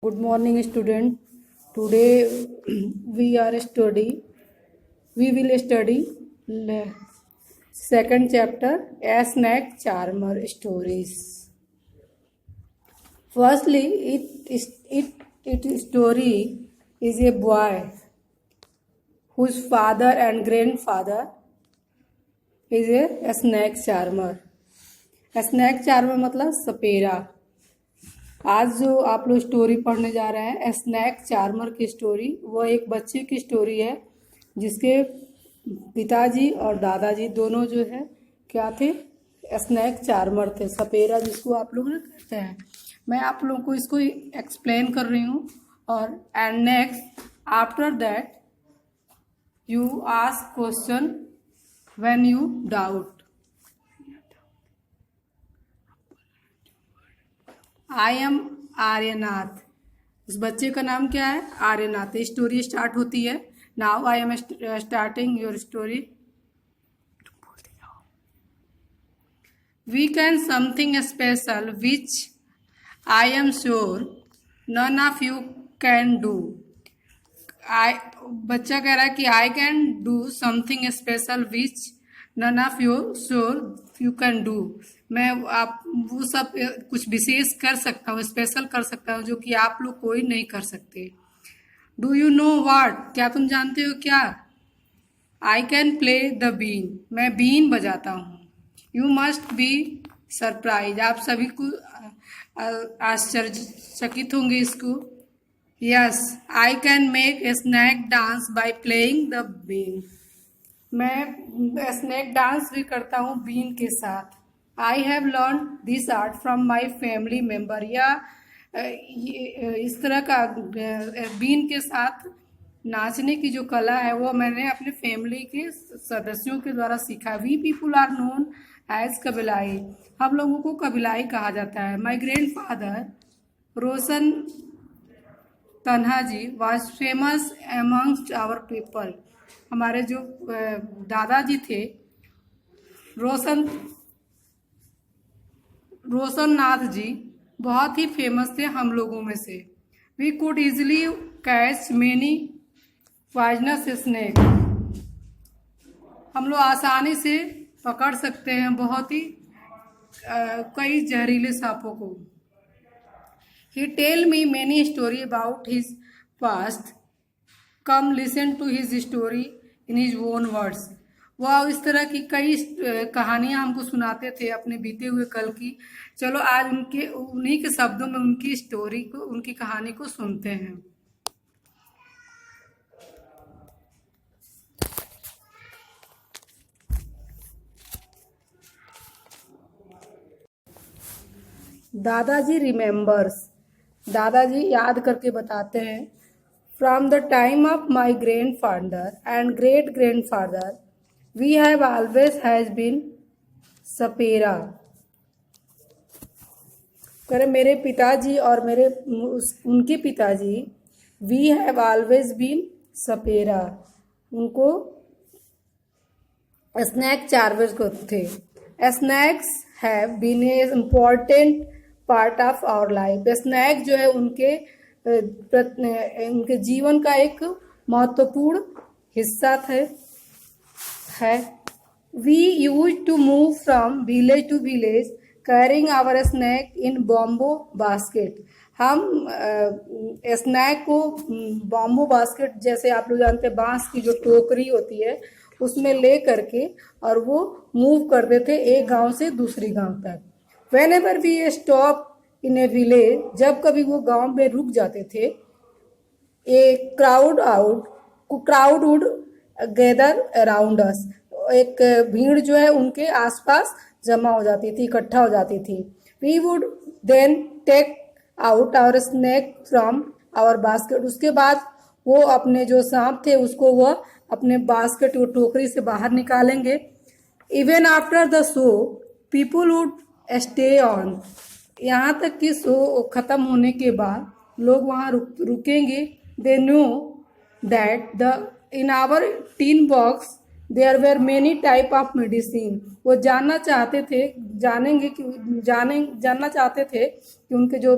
Good morning, student. Today we will study second chapter, A Snack Charmer Stories. Firstly, it story is a boy whose father and grandfather is a snack charmer. Snack charmer मतलब सपेरा। आज जो आप लोग story पढ़ने जा रहे हैं स्नैक चार्मर की स्टोरी, वो एक बच्चे की स्टोरी है जिसके पिताजी और दादाजी दोनों जो है क्या थे, स्नैक चार्मर थे, सपेरा जिसको आप लोग कहते हैं। मैं आप लोगों को इसको एक्सप्लेन कर रही हूँ। और and next after that you ask question when you doubt. I am Aryanath. इस बच्चे का नाम क्या है? आर्यनाथ। स्टोरी स्टार्ट होती है। Now I am starting your story. We can something special which I am sure none of you can do. बच्चा कह रहा है कि I can do something special which none of you sure you can do. मैं आप वो सब कुछ विशेष कर सकता हूँ, स्पेशल कर सकता हूँ जो कि आप लोग कोई नहीं कर सकते। डू यू नो वाट, क्या तुम जानते हो क्या? I can play the been, मैं बीन बजाता हूँ। यू मस्ट बी सरप्राइज, आप सभी को आश्चर्यचकित होंगे इसको। Yes I can make a snack dance by playing the been, मैं स्नैक डांस भी करता हूँ बीन के साथ। I have learn this art from my family member, या इस तरह का बीन के साथ नाचने की जो कला है वो मैंने अपने फैमिली के सदस्यों के द्वारा सीखा। We people are known as कबिलाई, हम लोगों को कबिलाई कहा जाता है। माई grandfather Roshan Tanha ji was famous amongst our people, हमारे जो दादाजी थे रोशन नाथ जी बहुत ही फेमस थे हम लोगों में से। We could easily catch many poisonous snake, हम लोग आसानी से पकड़ सकते हैं बहुत ही कई जहरीले सांपों को। He tell me many story about his past, come listen to his story in his own words. वह इस तरह की कई कहानियां हमको सुनाते थे अपने बीते हुए कल की। चलो आज उन्हीं के शब्दों में उनकी स्टोरी को, उनकी कहानी को सुनते हैं। दादाजी रिमेम्बर्स, दादाजी याद करके बताते हैं। From the time of my grandfather and great grandfather we have always has been सपेरा। करे मेरे पिताजी और उनके पिताजी वी हैव ऑलवेज बीन सपेरा, उनको स्नैक चार्मर को थे। Snakes have been a important part of our life, snake जो है उनके जीवन का एक महत्वपूर्ण हिस्सा है। We use to move from village to village carrying our snake in bamboo basket, हम स्नैक को बॉम्बो बास्केट, जैसे आप लोग जानते हैं बांस की जो टोकरी होती है उसमें ले करके और वो मूव करते थे एक गांव से दूसरी गांव तक। Whenever we stop in a village, जब कभी वो गांव में रुक जाते थे, a crowd would gather around us, एक भीड़ जो है उनके आसपास जमा हो जाती थी, इकट्ठा हो जाती थी। We would then take out our snack from our basket, उसके बाद वो अपने जो सांप थे उसको वह अपने बास्केट और टोकरी से बाहर निकालेंगे। Even after the show people would stay on, यहाँ तक कि शो खत्म होने के बाद लोग वहाँ रुकेंगे। They know that the in our tin box there were many type of medicine. वो जानना चाहते थे, जानना चाहते थे कि उनके जो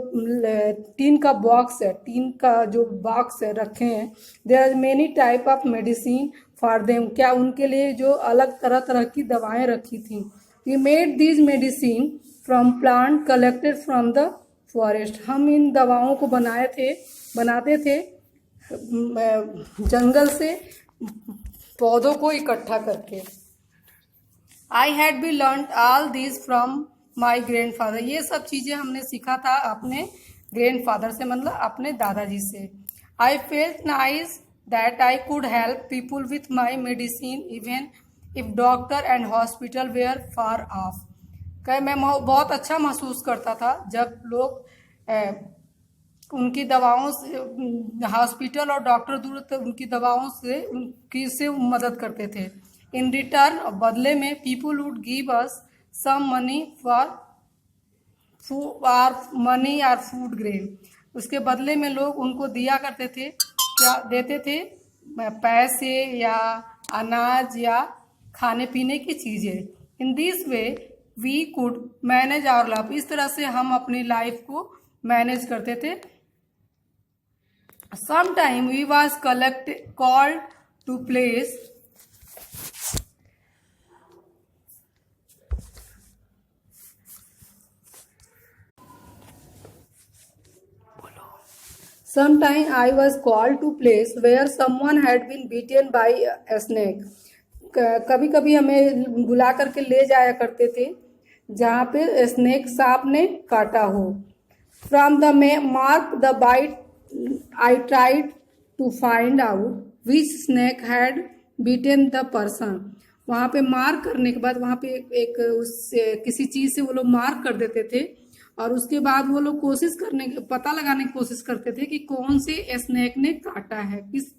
टीन का बॉक्स है, टीन का जो बॉक्स है रखे हैं, there are many type of medicine for them, क्या उनके लिए जो अलग तरह तरह की दवाएं रखी थी। We made these medicine from plant collected from the forest. हम इन दवाओं को बनाते थे जंगल से पौधों को इकट्ठा करके। I had be learn all this from my grand father. ये सब चीज़ें हमने सीखा था अपने ग्रैंड फादर से, मतलब अपने दादाजी से। I felt nice that I could help people with my medicine even if doctor and hospital were far off. कह मैं बहुत अच्छा महसूस करता था जब लोग उनकी दवाओं से, हॉस्पिटल और डॉक्टर दूर थे, उनकी दवाओं से मदद करते थे। इन रिटर्न, बदले में, people would give us some money money और फूड ग्रेन। उसके बदले में लोग उनको दिया करते थे, क्या देते थे, पैसे या अनाज या खाने पीने की चीज़ें। In this way we could manage our life. इस तरह से हम अपनी लाइफ को मैनेज करते थे। Sometime we was called to place Sometime I was called to place where someone had been beaten by a snake. कभी कभी हमें बुला करके ले जाया करते थे जहाँ पे स्नेक सांप ने काटा हो। From the mark the bite I tried to find out which snake had beaten the person. वहाँ पे मार्क करने के बाद वहाँ पे एक उस किसी चीज़ से वो लोग मार्क कर देते थे और उसके बाद वो लोग पता लगाने की कोशिश करते थे कि कौन से स्नेक ने काटा है, किस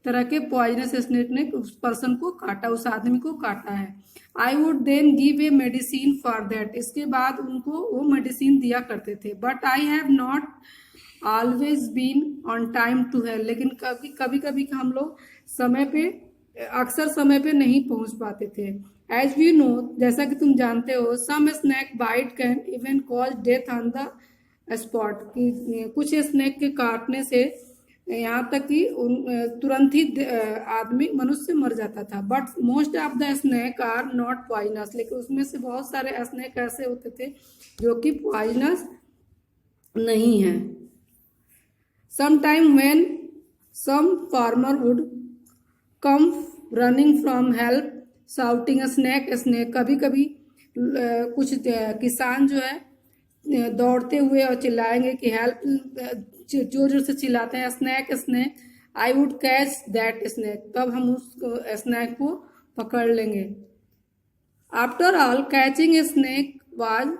तरह के पॉइजनस स्नेक ने उस पर्सन को काटा, उस आदमी को काटा है। I would then give a medicine for that. इसके बाद उनको वो मेडिसिन दिया करते थे। But I have not always been on time to help. लेकिन कभी कभी हम लोग अक्सर समय पे नहीं पहुंच पाते थे। एज वी नो, जैसा कि तुम जानते हो, some snake bite can even cause death on the spot. कुछ स्नेक के काटने से यहाँ तक कि तुरंत ही मनुष्य मर जाता था। But most of the snake are not poisonous. लेकिन उसमें से बहुत सारे स्नेक ऐसे होते थे जो कि पॉइजनस नहीं है। Sometime when some farmer would come running from help shouting a snake a snake। कभी कभी कुछ किसान जो है दौड़ते हुए और चिल्लाएंगे कि हेल्प, जोर जोर से चिल्लाते हैं snack snack. I would catch that snack. तब हम उस स्नैक को पकड़ लेंगे। After all catching a snack was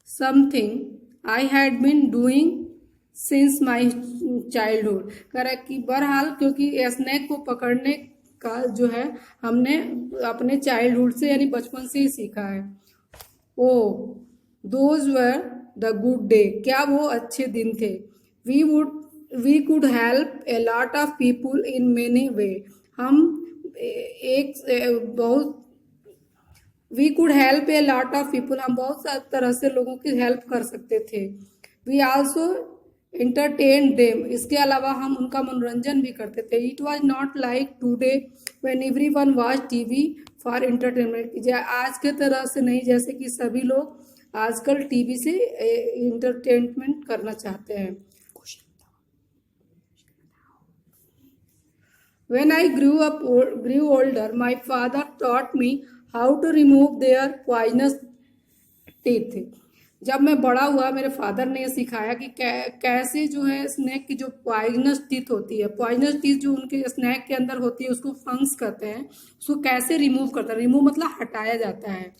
something I had been doing since my childhood. कह कि बहरहाल क्योंकि स्नेक को पकड़ने का जो है हमने अपने चाइल्डहुड से यानी बचपन से ही सीखा है। Oh those were the good day. क्या वो अच्छे दिन थे। We could help a lot of people in many way. हम we could help a lot of people. हम बहुत तरह से लोगों की हेल्प कर सकते थे। We also entertain them। इसके अलावा हम उनका मनोरंजन भी करते थे। It was not like today when everyone watch TV for entertainment। आज के तरह से नहीं जैसे कि सभी लोग आजकल टीवी से इंटरटेनमेंट करना चाहते हैं। When I grew older, my father taught me how to remove their poisonous teeth। जब मैं बड़ा हुआ मेरे फादर ने ये सिखाया कि कैसे जो है स्नेक की जो पॉइजनस टीथ होती है, पॉइजनस टीथ जो उनके स्नेक के अंदर होती है उसको फंक्स कहते हैं, उसको कैसे रिमूव करता है। रिमूव मतलब हटाया जाता है।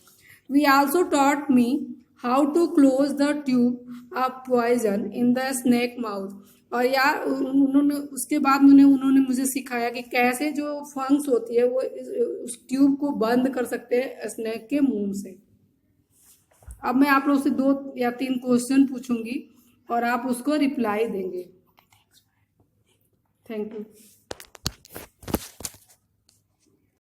We also taught me how to close the tube of poison in the snake mouth. और यार उन्होंने उसके बाद उन्होंने मुझे सिखाया कि कैसे जो फंक्स होती है वो उस ट्यूब को बंद कर सकते हैं स्नेक के मुंह से। अब मैं आप लोग से 2 या 3 क्वेश्चन पूछूंगी और आप उसको रिप्लाई देंगे। Thank you.